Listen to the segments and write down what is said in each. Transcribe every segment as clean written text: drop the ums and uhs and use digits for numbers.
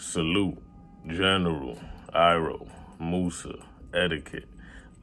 Salute, General, Iro, Musa, Etiquette.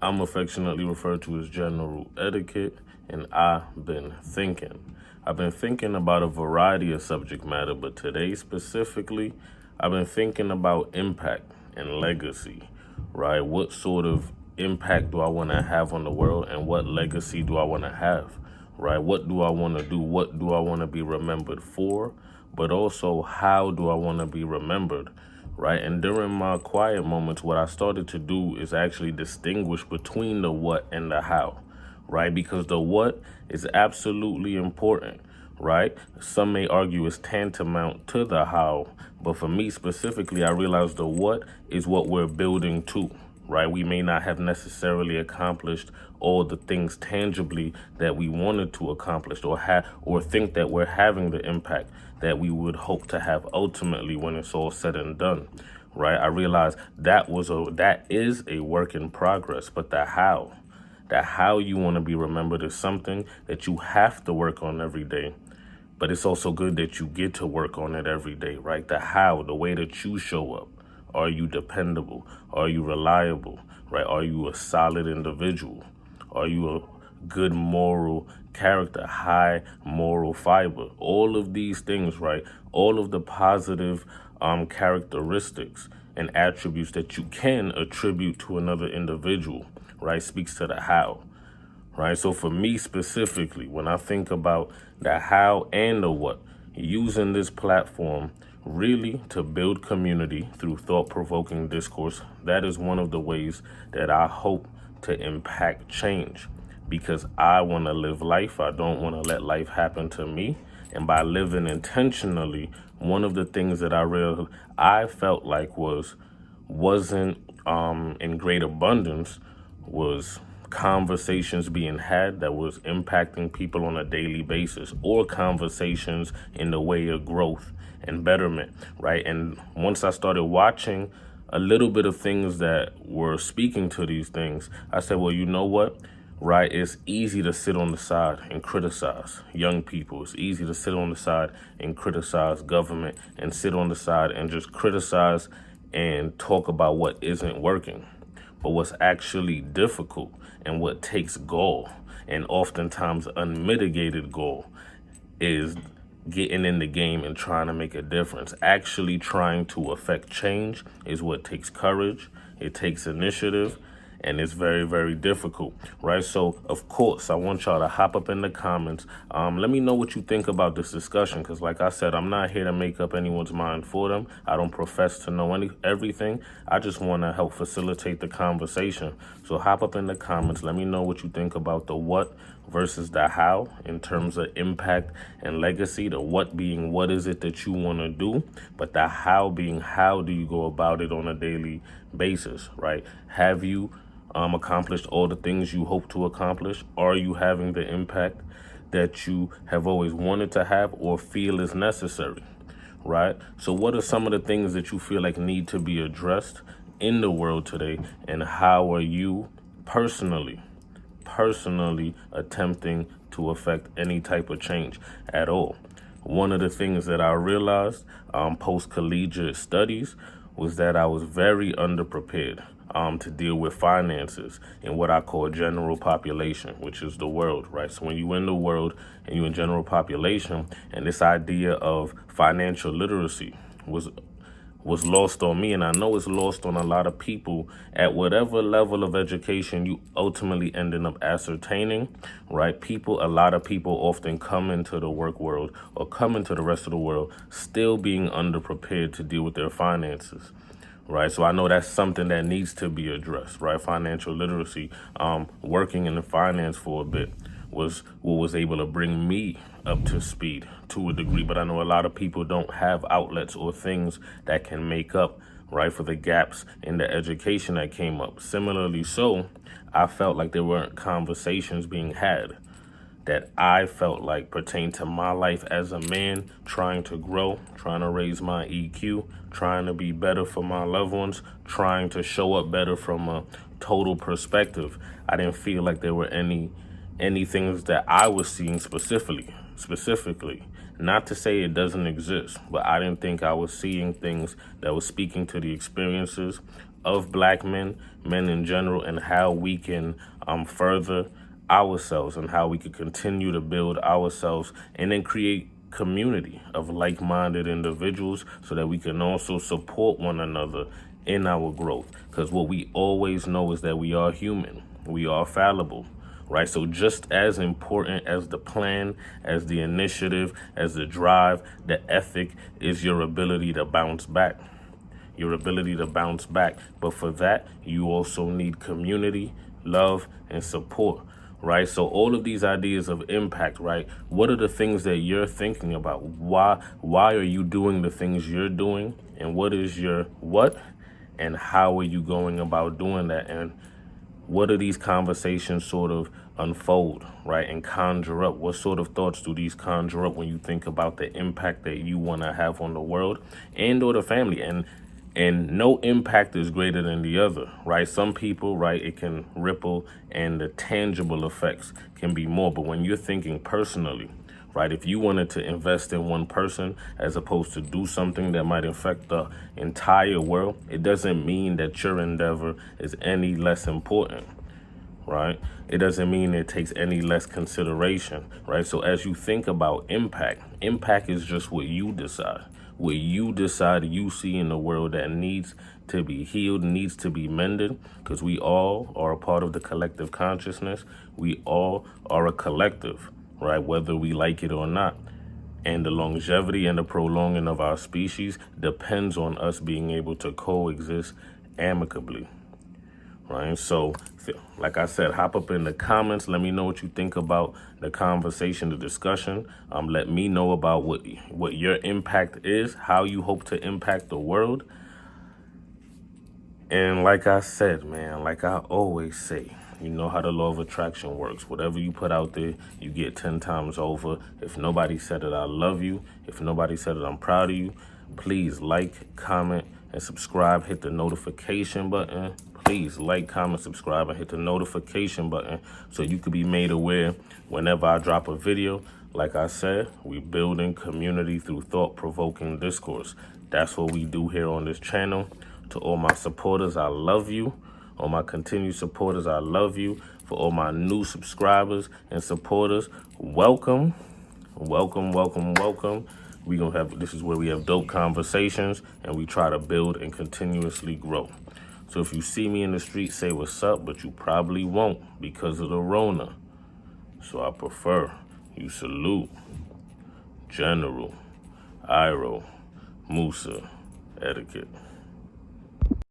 I'm affectionately referred to as General Etiquette, and I've been thinking. I've been thinking about a variety of subject matter, but today specifically, I've been thinking about impact and legacy, right? What sort of impact do I want to have on the world, and what legacy do I want to have, right? What do I want to do? What do I want to be remembered for? But also, how do I want to be remembered, right? And during my quiet moments, what I started to do is actually distinguish between the what and the how, right? Because the what is absolutely important, right? Some may argue it's tantamount to the how, but for me specifically, I realize the what is what we're building to, right? We may not have necessarily accomplished all the things tangibly that we wanted to accomplish, or think that we're having the impact that we would hope to have ultimately when it's all said and done, right? I realized that is a work in progress, but the how you want to be remembered is something that you have to work on every day. But it's also good that you get to work on it every day, right? The how, the way that you show up. Are you dependable? Are you reliable, right? Are you a solid individual? Are you a good moral character, high moral fiber? All of these things, right? All of the positive characteristics and attributes that you can attribute to another individual, right? Speaks to the how, right? So for me specifically, when I think about the how and the what, using this platform really to build community through thought-provoking discourse, that is one of the ways that I hope to impact change, because I want to live life. I don't want to let life happen to me. And by living intentionally, one of the things that I felt like wasn't in great abundance was conversations being had that was impacting people on a daily basis, or conversations in the way of growth and betterment, right? And once I started watching a little bit of things that were speaking to these things, I said, well, you know what? Right? It's easy to sit on the side and criticize young people. It's easy to sit on the side and criticize government, and sit on the side and just criticize and talk about what isn't working. But what's actually difficult, and what takes gall, and oftentimes unmitigated gall, is getting in the game and trying to make a difference. Actually trying to affect change is what takes courage. It takes initiative, and it's very, very difficult, right? So, of course, I want y'all to hop up in the comments. Let me know what you think about this discussion, because like I said, I'm not here to make up anyone's mind for them. I don't profess to know everything. I just want to help facilitate the conversation. So hop up in the comments. Let me know what you think about the what versus the how in terms of impact and legacy. The what being what is it that you want to do, but the how being how do you go about it on a daily basis, right? Have you accomplished all the things you hope to accomplish? Are you having the impact that you have always wanted to have or feel is necessary, right? So what are some of the things that you feel like need to be addressed in the world today, and how are you personally attempting to affect any type of change at all? One of the things that I realized post-collegiate studies was that I was very underprepared to deal with finances in what I call general population, which is the world, right? So when you're in the world and you're in general population, and this idea of financial literacy was lost on me, and I know it's lost on a lot of people at whatever level of education you ultimately ended up ascertaining, right? A lot of people often come into the work world, or come into the rest of the world, still being underprepared to deal with their finances, right? So I know that's something that needs to be addressed, right? Financial literacy. Working in the finance for a bit was what was able to bring me up to speed to a degree, but I know a lot of people don't have outlets or things that can make up, right, for the gaps in the education that came up. Similarly, so I felt like there weren't conversations being had that I felt like pertain to my life as a man, trying to grow, trying to raise my EQ, trying to be better for my loved ones, trying to show up better from a total perspective. I didn't feel like there were any things that I was seeing specifically Not to say it doesn't exist, but I didn't think I was seeing things that was speaking to the experiences of black men, men in general, and how we can further ourselves and how we could continue to build ourselves and then create community of like-minded individuals so that we can also support one another in our growth. Because what we always know is that we are human, we are fallible, right? So just as important as the plan, as the initiative, as the drive, the ethic is your ability to bounce back. Your ability to bounce back. But for that, you also need community, love, and support, right? So all of these ideas of impact, right? What are the things that you're thinking about? Why are you doing the things you're doing? And what is your what? And how are you going about doing that? And what do these conversations sort of unfold, right, and conjure up? What sort of thoughts do these conjure up when you think about the impact that you want to have on the world and or the family? And no impact is greater than the other, right? Some people, right, it can ripple and the tangible effects can be more. But when you're thinking personally, right, if you wanted to invest in one person as opposed to do something that might affect the entire world, it doesn't mean that your endeavor is any less important, right? It doesn't mean it takes any less consideration, right? So as you think about impact, impact is just what you decide. What you decide you see in the world that needs to be healed, needs to be mended, because we all are a part of the collective consciousness. We all are a collective, right? Whether we like it or not. And the longevity and the prolonging of our species depends on us being able to coexist amicably, right? So, like I said, hop up in the comments. Let me know what you think about the conversation, the discussion. Let me know about what your impact is, how you hope to impact the world. And like I said, man, like I always say, you know how the law of attraction works. Whatever you put out there, you get 10 times over. If nobody said it, I love you. If nobody said it, I'm proud of you. Please like, comment, and subscribe. Hit the notification button. Please like, comment, subscribe, and hit the notification button so you can be made aware whenever I drop a video. Like I said, we building community through thought-provoking discourse. That's what we do here on this channel. To all my supporters, I love you. All my continued supporters, I love you. For all my new subscribers and supporters, welcome. Welcome, welcome, welcome. This is where we have dope conversations and we try to build and continuously grow. So if you see me in the street, say what's up, but you probably won't because of the Rona. So I prefer you salute General Iroh Musa Etiquette.